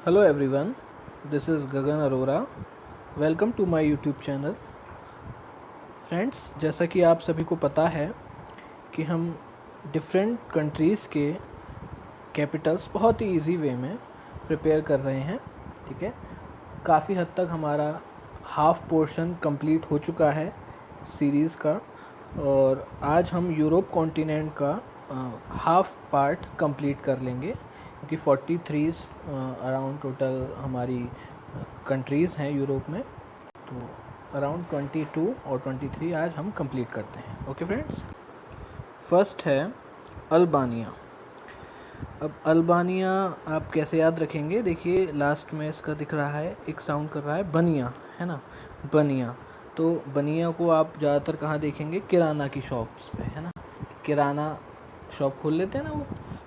Hello everyone, this is Gagan Arora. Welcome to my YouTube channel. Friends, जैसा कि आप सभी को पता है कि हम डिफरेंट कंट्रीज़ के कैपिटल्स बहुत ही इजी वे में प्रिपेयर कर रहे हैं. ठीक है, काफ़ी हद तक हमारा हाफ पोर्शन कंप्लीट हो चुका है सीरीज़ का, और आज हम यूरोप कॉन्टिनेंट का हाफ पार्ट कंप्लीट कर लेंगे, क्योंकि 43 अराउंड टोटल हमारी कंट्रीज़ हैं यूरोप में. तो अराउंड 22 और 23 आज हम कंप्लीट करते हैं. ओके फ्रेंड्स, फर्स्ट है अल्बानिया. अब अल्बानिया आप कैसे याद रखेंगे? देखिए, लास्ट में इसका दिख रहा है, एक साउंड कर रहा है बनिया, है ना, बनिया. तो बनिया को आप ज़्यादातर कहाँ देखेंगे? किराना की शॉप्स पे, है ना. किराना शॉप खोल लेते हैं ना वो,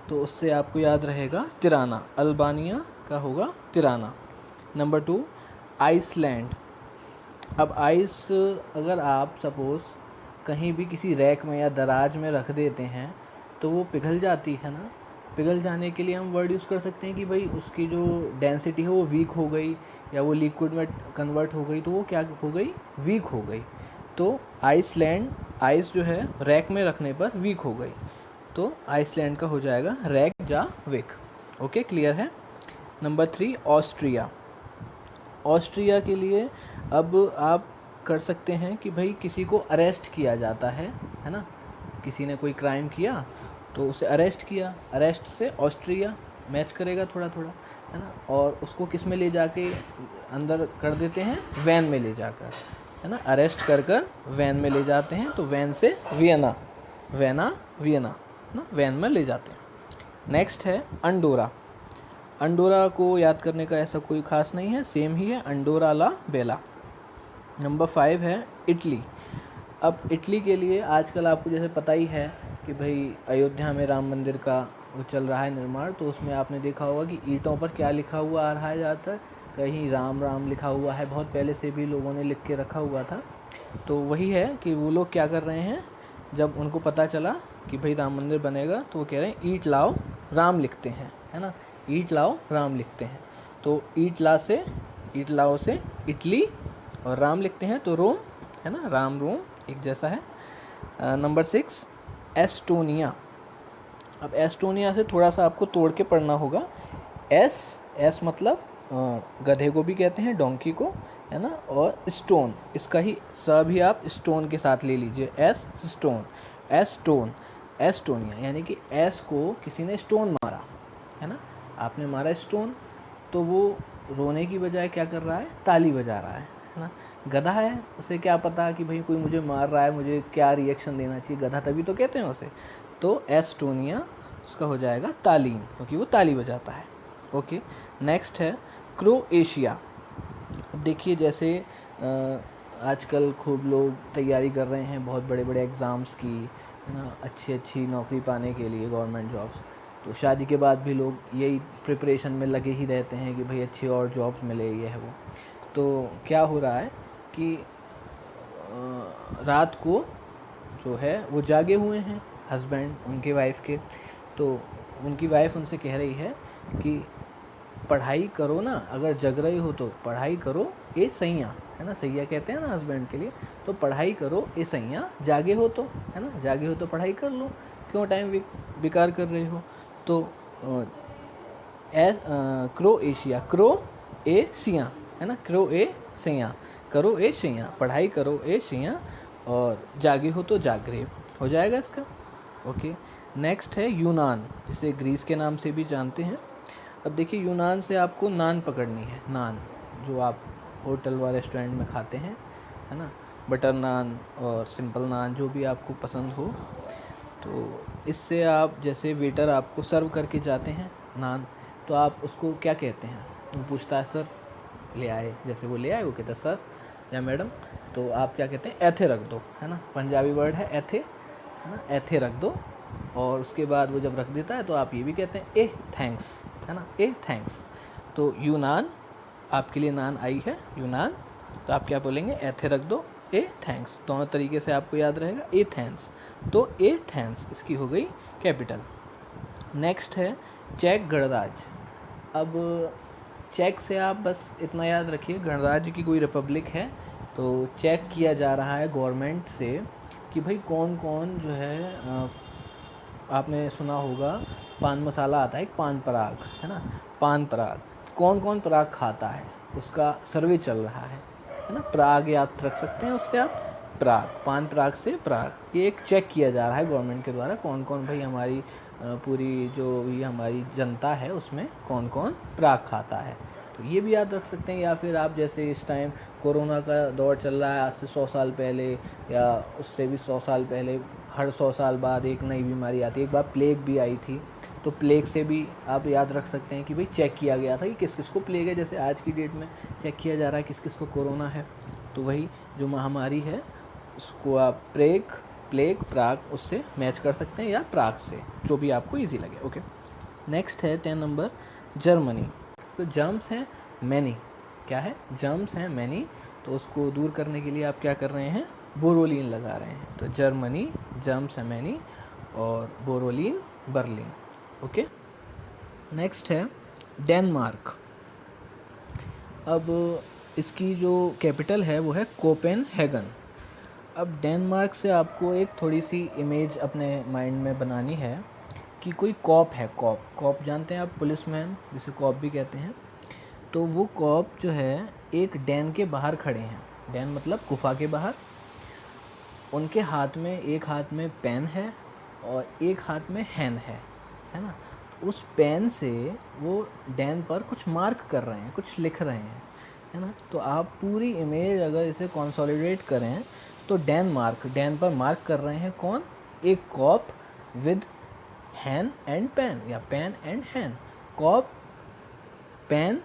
तो उससे आपको याद रहेगा तिराना. अल्बानिया का होगा तिराना. Number 2, Iceland. अब आइस अगर आप सपोज़ कहीं भी किसी रैक में या दराज में रख देते हैं तो वो पिघल जाती है ना. पिघल जाने के लिए हम वर्ड यूज़ कर सकते हैं कि भाई उसकी जो डेंसिटी है वो वीक हो गई, या वो लिक्विड में कन्वर्ट हो गई, तो वो क्या हो गई? वीक हो गई. तो आइसलैंड, आइस जो है रैक में रखने पर वीक हो गई, तो आइसलैंड का हो जाएगा रैक जा विक. ओके, क्लियर है. Number 3, Austria. ऑस्ट्रिया के लिए अब आप कर सकते हैं कि भाई किसी को अरेस्ट किया जाता है ना. किसी ने कोई क्राइम किया तो उसे अरेस्ट किया, अरेस्ट से ऑस्ट्रिया मैच करेगा थोड़ा थोड़ा, है ना. और उसको किस में ले जाके अंदर कर देते हैं? वैन में ले जाकर, है ना. अरेस्ट कर कर वैन में ले जाते हैं, तो वैन से वियना, वियना ना, वैन में ले जाते हैं. नेक्स्ट है अंडोरा. अंडोरा को याद करने का ऐसा कोई खास नहीं है, सेम ही है, अंडोरा ला बेला. नंबर 5 है इटली. अब इटली के लिए आजकल आपको जैसे पता ही है कि भाई अयोध्या में राम मंदिर का वो चल रहा है निर्माण, तो उसमें आपने देखा होगा कि ईंटों पर क्या लिखा हुआ आ रहा है ज़्यादातर? कहीं राम राम लिखा हुआ है, बहुत पहले से भी लोगों ने लिख के रखा हुआ था. तो वही है कि वो लोग क्या कर रहे हैं, जब उनको पता चला कि भाई राम मंदिर बनेगा, तो वो कह रहे हैं ईंट लाओ राम लिखते हैं, है ना. ईंट लाओ राम लिखते हैं, तो ईंट लाओ से इटली, और राम लिखते हैं तो रोम, है ना. राम रोम एक जैसा है. Number 6, Estonia. अब एस्टोनिया से थोड़ा सा आपको तोड़ के पढ़ना होगा. एस मतलब गधे को भी कहते हैं, डोंकी को, है ना. और स्टोन, इसका ही स भी आप स्टोन के साथ ले लीजिए. एस स्टोन, एस्टोनिया, यानी कि एस को किसी ने स्टोन मारा, है ना. आपने मारा स्टोन, तो वो रोने की बजाय क्या कर रहा है? ताली बजा रहा है ना. गधा है, उसे क्या पता कि भाई कोई मुझे मार रहा है, मुझे क्या रिएक्शन देना चाहिए. गधा तभी तो कहते हैं उसे. तो एस्टोनिया उसका हो जाएगा तालीम, क्योंकि वो ताली बजाता है. ओके, नेक्स्ट है क्रोएशिया. अब देखिए, जैसे आजकल खूब लोग तैयारी कर रहे हैं बहुत बड़े बड़े एग्ज़ाम्स की, है ना, अच्छी नौकरी पाने के लिए, गवर्नमेंट जॉब्स. तो शादी के बाद भी लोग यही प्रिपरेशन में लगे ही रहते हैं कि भाई अच्छी और जॉब्स मिले, ये है वो. तो क्या हो रहा है कि रात को जो है वो जागे हुए हैं हस्बैंड उनके वाइफ के. तो उनकी वाइफ उनसे कह रही है कि पढ़ाई करो ना, अगर जग रही हो तो पढ़ाई करो ए सैया, है ना. सैया कहते हैं ना हस्बैंड के लिए. तो पढ़ाई करो ए सैया, जागे हो तो, है ना, जागे हो तो पढ़ाई कर लो, क्यों टाइम बेकार कर रहे हो. तो क्रोएशिया, क्रो ए सिया, है ना, क्रो ए सैया, करो ए सैया, पढ़ाई करो ए सैया, और जागे हो तो जागरे हो जाएगा इसका. ओके, नेक्स्ट है यूनान, जिसे ग्रीस के नाम से भी जानते हैं. अब देखिए, यूनान से आपको नान पकड़नी है. नान जो आप होटल व रेस्टोरेंट में खाते हैं, है ना, बटर नान और सिंपल नान, जो भी आपको पसंद हो. तो इससे आप, जैसे वेटर आपको सर्व करके जाते हैं नान, तो आप उसको क्या कहते हैं? वो पूछता है सर ले आए, जैसे वो ले आए, वो कहता है सर या मैडम, तो आप क्या कहते हैं? एथे रख दो, है ना. पंजाबी वर्ड है एथे, है ना, एथे रख दो. और उसके बाद वो जब रख देता है तो आप ये भी कहते हैं ए थैंक्स, है ना, ए थैंक्स. तो यूनान, आपके लिए नान आई है यूनान, तो आप क्या बोलेंगे? एथे रख दो, ए थैंक्स. दोनों तरीके से आपको याद रहेगा, ए थैंक्स. तो ए थैंक्स इसकी हो गई कैपिटल. नेक्स्ट है चेक गणराज्य. अब चेक से आप बस इतना याद रखिए, गणराज्य की कोई रिपब्लिक है तो चेक किया जा रहा है गवर्नमेंट से कि भाई कौन कौन जो है आपने सुना होगा पान मसाला आता है, एक पान पराग है ना, पान पराग, कौन कौन पराग खाता है उसका सर्वे चल रहा है ना। पराग याद रख सकते हैं उससे आप, पराग, पान पराग से पराग, ये एक चेक किया जा रहा है गवर्नमेंट के द्वारा कौन कौन भाई हमारी पूरी जो भी हमारी जनता है उसमें कौन कौन पराग खाता है। तो ये भी याद रख सकते हैं। या फिर आप जैसे इस टाइम कोरोना का दौर चल रहा है, आज से 100 साल पहले या उससे भी 100 साल पहले, हर 100 साल बाद एक नई बीमारी आती है। एक बार प्लेग भी आई थी, तो प्लेग से भी आप याद रख सकते हैं कि भाई चेक किया गया था कि किस किस को प्लेग है। जैसे आज की डेट में चेक किया जा रहा है किस किस को कोरोना है, तो वही जो महामारी है उसको आप प्लेग पराग उससे मैच कर सकते हैं, या पराग से, जो भी आपको ईजी लगे। ओके, नेक्स्ट है 10 नंबर जर्मनी। तो जर्म्स हैं मैनी, क्या है, जर्म्स हैं मैनी, तो उसको दूर करने के लिए आप क्या कर रहे हैं, बोरोलिन लगा रहे हैं। तो जर्मनी, जर्म्स हैं मैनी, और बोरोलिन बर्लिन। ओके, नेक्स्ट है डेनमार्क। अब इसकी जो कैपिटल है वो है कोपेनहेगन। अब डेनमार्क से आपको एक थोड़ी सी इमेज अपने माइंड में बनानी है कि कोई कॉप है, कॉप जानते हैं आप, पुलिसमैन जिसे कॉप भी कहते हैं। तो वो कॉप जो है एक डैन के बाहर खड़े हैं, डैन मतलब गुफा के बाहर। उनके हाथ में, एक हाथ में पेन है और एक हाथ में हैन है ना। उस पेन से वो डैन पर कुछ मार्क कर रहे हैं, कुछ लिख रहे हैं, है ना। तो आप पूरी इमेज अगर इसे कंसोलिडेट करें तो डैन पर मार्क कर रहे हैं कौन, एक cop with hen and pen, या pen and hen, corp pen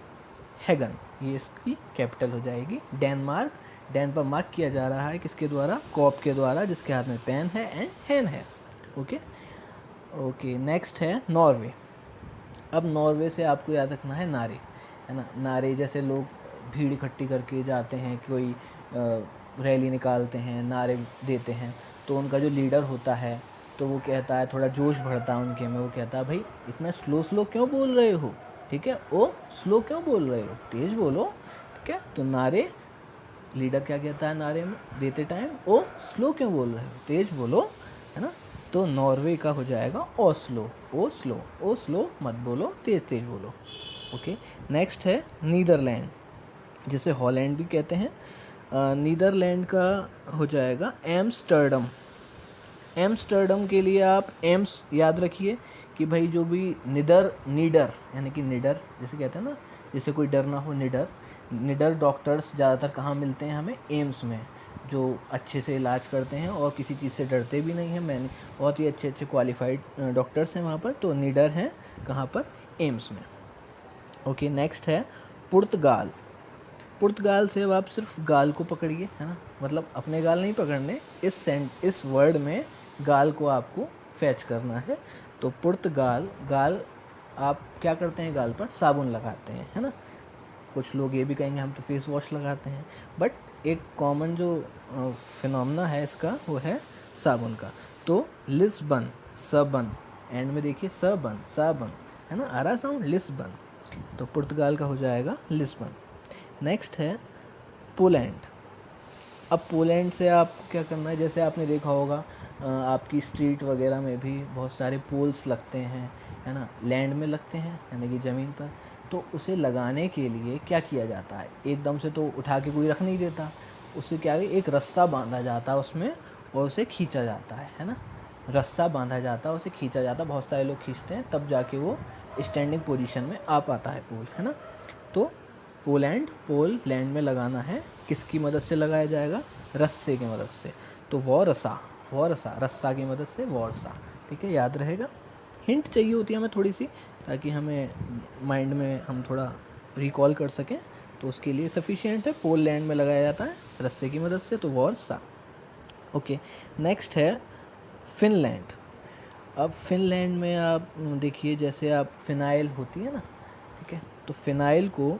Hagen, ये इसकी कैपिटल हो जाएगी डेनमार्क। डैन पर मार्क किया जा रहा है किसके द्वारा, कॉप के द्वारा, जिसके हाथ में पेन है एंड हैन है। ओके, नेक्स्ट है नॉर्वे। अब नॉर्वे से आपको याद रखना है नारे, है ना। नारे जैसे लोग भीड़ इकट्ठी करके जाते हैं, कोई रैली निकालते हैं, नारे देते हैं, तो उनका जो लीडर होता है तो वो कहता है, थोड़ा जोश बढ़ता है उनके में, वो कहता है भाई इतना स्लो क्यों बोल रहे हो, ठीक है, ओ स्लो क्यों बोल रहे हो, तेज बोलो, ठीक है। तो नारे, लीडर क्या कहता है नारे में देते टाइम, ओ स्लो क्यों बोल रहे हो, तेज बोलो, है ना। तो नॉर्वे का हो जाएगा ओ स्लो मत बोलो, तेज तेज बोलो। ओके, नेक्स्ट है नीदरलैंड, जिसे हॉलैंड भी कहते हैं। नीदरलैंड का हो जाएगा एम्स्टर्डम। एम्स्टर्डम के लिए आप एम्स याद रखिए कि भाई जो भी नीडर यानी कि निडर जैसे कहते हैं ना, जैसे कोई डर ना हो, निडर डॉक्टर्स ज़्यादातर कहाँ मिलते हैं हमें, एम्स में, जो अच्छे से इलाज करते हैं और किसी चीज़ से डरते भी नहीं हैं। मैंने बहुत ही अच्छे क्वालिफाइड डॉक्टर्स हैं वहाँ पर, तो निडर हैं कहाँ पर, एम्स में। ओके, नेक्स्ट है पुर्तगाल। पुर्तगाल से अब आप सिर्फ गाल को पकड़िए, है ना, मतलब अपने गाल नहीं पकड़ने, इस वर्ड में गाल को आपको फैच करना है। तो पुर्तगाल, गाल आप क्या करते हैं, गाल पर साबुन लगाते हैं, है ना। कुछ लोग ये भी कहेंगे हम तो फेस वॉश लगाते हैं, बट एक कॉमन जो फिनोमेना है इसका वो है साबुन का। तो लिस्बन, सबन, एंड में देखिए सबन, साबन, है ना, आ रहा साउंड, लिस्बन। तो पुर्तगाल का हो जाएगा लिस्बन। नेक्स्ट है पोलैंड। अब पोलैंड से आप क्या करना है, जैसे आपने देखा होगा आपकी स्ट्रीट वगैरह में भी बहुत सारे पोल्स लगते हैं, है ना, लैंड में लगते हैं यानी कि ज़मीन पर। तो उसे लगाने के लिए क्या किया जाता है, एकदम से तो उठा के कोई रख नहीं देता, उससे क्या है, एक रस्सा बांधा जाता है उसमें और उसे खींचा जाता है ना, रस्सा बांधा जाता है, उसे खींचा जाता है, बहुत सारे लोग खींचते हैं, तब जाके वो स्टैंडिंग पोजीशन में आ पाता है पोल, है ना। तो पोल लैंड में लगाना है, किसकी मदद से लगाया जाएगा, रस्से की मदद से। तो वो रस्सा की मदद से वॉरसा, ठीक है, याद रहेगा। हिंट चाहिए होती है हमें थोड़ी सी, ताकि हमें माइंड में हम थोड़ा रिकॉल कर सकें, तो उसके लिए सफिशिएंट है, पोल लैंड में लगाया जाता है रस्से की मदद से, तो वॉरसा। ओके, नेक्स्ट है फिनलैंड। अब फिनलैंड में आप देखिए, जैसे आप फिनाइल होती है ना, ठीक है, तो फिनाइल को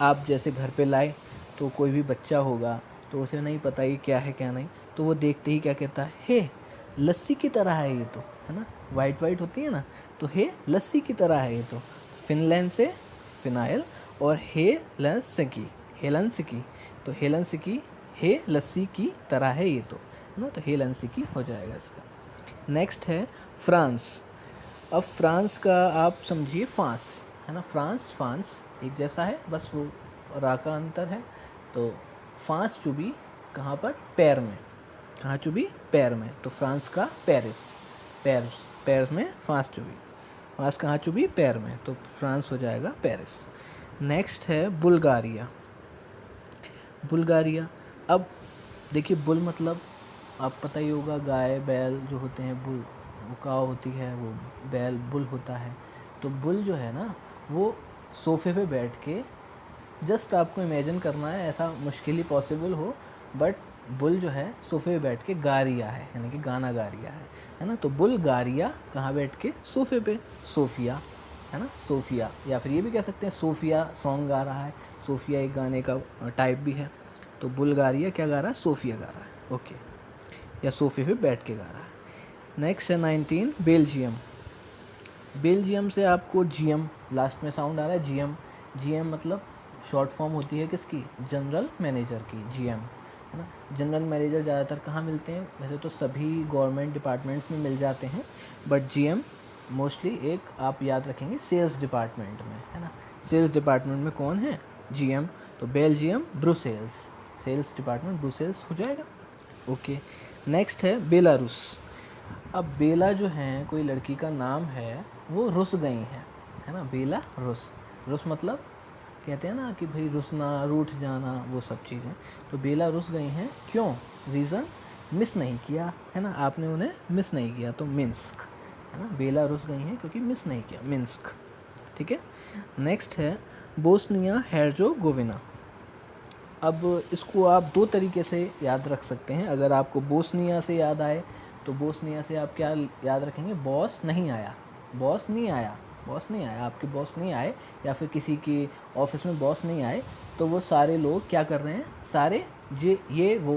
आप जैसे घर पे लाए, तो कोई भी बच्चा होगा तो उसे नहीं पता ये क्या है क्या नहीं, तो वो देखते ही क्या कहता है, हे लस्सी की तरह है ये तो, है ना, वाइट होती है ना, तो हे लस्सी की तरह है ये तो। फिनलैंड से फिनाइल, और हेलसिंकी, हेलसिंकी, तो हेलसिंकी हे लस्सी की तरह है ये, तो है ना, तो हेलसिंकी हो जाएगा इसका। नेक्स्ट है फ्रांस। अब फ्रांस का आप समझिए फांस, है ना, फ्रांस फांस एक जैसा है, बस वो रा का अंतर है। तो फांस चुभी कहाँ पर, पैर में, कहाँ चुभी, पैर में, तो फ्रांस का पेरिस, पैर, पैर में फांस चुभी, फांस कहाँ चुभी, पैर में, तो फ्रांस हो जाएगा पेरिस। नेक्स्ट है बुल्गारिया। बुल्गारिया, अब देखिए बुल मतलब आप पता ही होगा, गाय बैल जो होते हैं, बुल वो काव होती है, वो बैल बुल होता है। तो बुल जो है ना, वो सोफे पे बैठ के, जस्ट आपको इमेजिन करना है, ऐसा मुश्किल ही पॉसिबल हो, बट बुल जो है सोफे पे बैठ के गा रिया है, यानी कि गाना गा रिया है ना। तो बुल गा रिया कहाँ बैठ के, सोफे पे, सोफिया, है ना, सोफिया, या फिर ये भी कह सकते हैं सोफिया सॉन्ग गा रहा है, सोफिया एक गाने का टाइप भी है। तो बुल्गारिया क्या गा रहा है, सोफिया गा रहा है, ओके, या सोफे पे बैठ के गा रहा है। नेक्स्ट है 19 बेल्जियम। बेल्जियम से आपको जीएम लास्ट में साउंड आ रहा है, जीएम, जीएम मतलब शॉर्ट फॉर्म होती है किसकी, जनरल मैनेजर की, जीएम, है ना। जनरल मैनेजर ज़्यादातर कहाँ मिलते हैं, वैसे तो सभी गवर्नमेंट डिपार्टमेंट्स में मिल जाते हैं, बट जीएम मोस्टली एक आप याद रखेंगे सेल्स डिपार्टमेंट में, है ना। सेल्स डिपार्टमेंट में कौन है, जीएम, तो Belgium Brussels, sales department Brussels हो जाएगा, ओके। नेक्स्ट है बेलारूस। अब बेला जो है कोई लड़की का नाम है, वो रुस गई है ना, बेला रुस, रुस मतलब कहते हैं ना कि भाई रुसना, रूठ जाना, वो सब चीज़ें। तो बेला रुस गई हैं, क्यों, रीज़न, मिस नहीं किया, है ना, आपने उन्हें मिस नहीं किया, तो मिन्स्क, है ना, बेला रुस गई हैं क्योंकि मिस नहीं किया, मिन्स्क, ठीक है। नेक्स्ट है बोस्निया हेर्ज़ेगोविना। अब इसको आप दो तरीके से याद रख सकते हैं। अगर आपको बोस्निया से याद आए तो बोस्निया से आप क्या याद रखेंगे, बॉस नहीं आया, बॉस नहीं आया, बॉस नहीं आया, आपके बॉस नहीं आए, या फिर किसी की ऑफिस में बॉस नहीं आए, तो वो सारे लोग क्या कर रहे हैं, सारे ये वो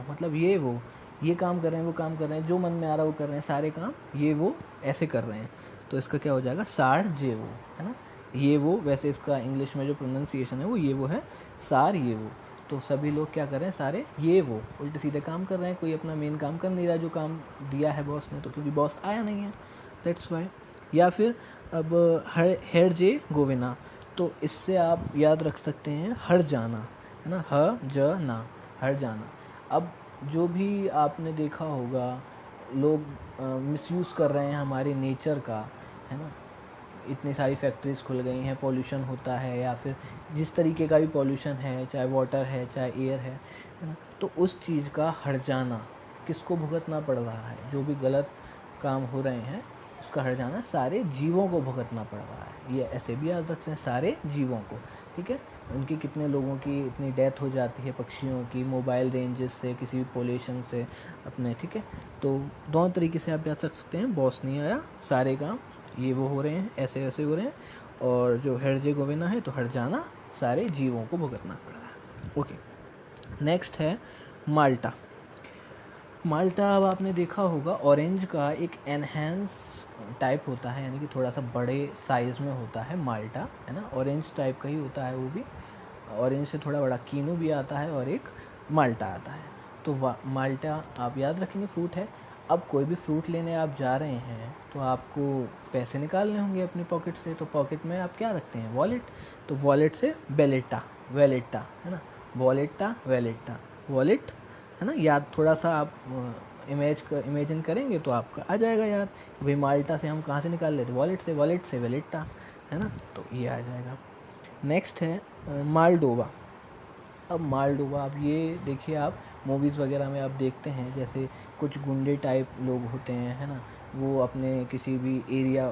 मतलब ये काम कर रहे हैं, वो काम कर रहे हैं, जो मन में आ रहा है वो कर रहे हैं, सारे काम ये वो ऐसे कर रहे हैं। तो इसका क्या हो जाएगा, सार जे वो, है ना, ये वो, वैसे इसका इंग्लिश में जो प्रोनाउंसिएशन है वो ये वो है, सार ये वो। तो सभी लोग क्या कर रहे हैं, सारे ये वो उल्टे सीधे काम कर रहे हैं, कोई अपना मेन काम कर नहीं रहा जो काम दिया है बॉस ने, तो क्योंकि बॉस आया नहीं है, दैट्स वाई। या फिर अब हेर्ज़ेगोविना, तो इससे आप याद रख सकते हैं हर जाना, है ना, ना, हर जाना। अब जो भी आपने देखा होगा, लोग मिसयूज़ कर रहे हैं हमारे नेचर का, है ना, इतनी सारी फैक्ट्रीज़ खुल गई हैं, पॉल्यूशन होता है, या फिर जिस तरीके का भी पॉल्यूशन है, चाहे वाटर है चाहे एयर है ना, तो उस चीज़ का हर्जाना किसको भुगतना पड़ रहा है, जो भी गलत काम हो रहे हैं उसका हर्जाना सारे जीवों को भुगतना पड़ रहा है। ये ऐसे भी याद रखते हैं, सारे जीवों को, ठीक है। उनकी कितने लोगों की इतनी डेथ हो जाती है, पक्षियों की, मोबाइल रेंजेस से, किसी भी पोल्यूशन से अपने, ठीक है। तो दोनों तरीके से आप याद रख सकते हैं, बॉस नहीं आया, सारे काम ये वो हो रहे हैं, ऐसे वैसे हो रहे हैं, और जो हेर्ज़ेगोविना है तो हर्जाना सारे जीवों को भुगतना पड़ रहा है, ओके। नेक्स्ट है माल्टा। माल्टा, अब आपने देखा होगा ऑरेंज का एक एनहेंस टाइप होता है, यानी कि थोड़ा सा बड़े साइज़ में होता है माल्टा, है ना, ऑरेंज टाइप का ही होता है वो भी, ऑरेंज से थोड़ा बड़ा कीनू भी आता है और एक माल्टा आता है। तो माल्टा आप याद रखेंगे फ्रूट है। अब कोई भी फ्रूट लेने आप जा रहे हैं तो आपको पैसे निकालने होंगे अपनी पॉकेट से, तो पॉकेट में आप क्या रखते हैं, वॉलेट, तो वॉलेट से बेलेटा, वेलेटा, है ना, वॉलेटा वेलेटा, वॉलेट, है ना, याद थोड़ा सा आप इमेजिन करेंगे तो आपका आ जाएगा याद कि भाई माल्टा से हम कहाँ से निकाल लेते, वॉलेट से वेलेटा, है ना, तो ये आ जाएगा। नेक्स्ट है मालडोवा। अब मालडोवा, अब ये देखिए आप मूवीज़ वगैरह में आप देखते हैं, जैसे कुछ गुंडे टाइप लोग होते हैं, है ना, वो अपने किसी भी एरिया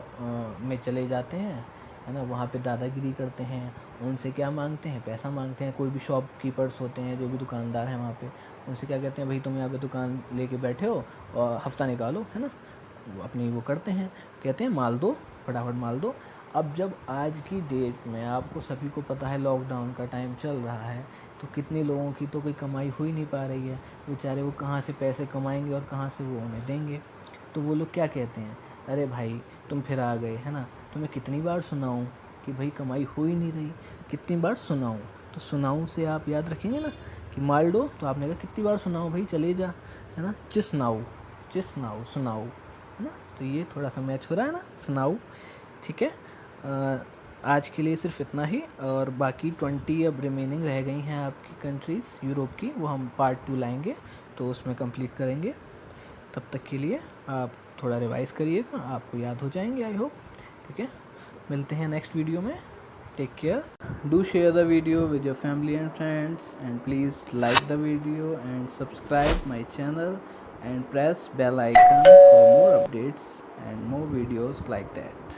में चले जाते हैं, है ना, वहाँ पे दादागिरी करते हैं, उनसे क्या मांगते हैं, पैसा मांगते हैं। कोई भी शॉपकीपर्स होते हैं, जो भी दुकानदार हैं वहाँ पे, उनसे क्या कहते हैं, भाई तुम यहाँ पे दुकान लेके बैठे हो और हफ्ता निकालो, है ना, वो अपनी वो करते हैं, कहते हैं माल दो, फटाफट माल दो। अब जब आज की डेट में आपको सभी को पता है लॉकडाउन का टाइम चल रहा है, तो कितने लोगों की तो कोई कमाई हो ही नहीं पा रही है, बेचारे वो कहाँ से पैसे कमाएंगे और कहाँ से वो उन्हें देंगे। तो वो लोग क्या कहते हैं, अरे भाई तुम फिर आ गए, है ना, तुम्हें कितनी बार सुनाऊँ कि भाई कमाई हो ही नहीं रही, कितनी बार सुनाऊँ। तो सुनाऊँ से आप याद रखेंगे ना कि माल दो, तो आपने कहा कितनी बार सुनाऊँ भाई, चले जा, है ना। चिसनाऊ, चिसनाऊ, सुनाऊ, है ना। तो ये थोड़ा सा मैच हो रहा है ना, सुनाऊ। ठीक है, आज के लिए सिर्फ इतना ही, और बाकी 20 अब रिमेनिंग रह गई हैं आपकी कंट्रीज़ यूरोप की, वो हम पार्ट 2 लाएंगे तो उसमें कंप्लीट करेंगे। तब तक के लिए आप थोड़ा रिवाइज़ करिएगा, आपको याद हो जाएंगे आई होप। ठीक है, मिलते हैं नेक्स्ट वीडियो में। Take care, do share the video with your family and friends, and please like the video and subscribe my channel and press bell icon for more updates and more videos like that.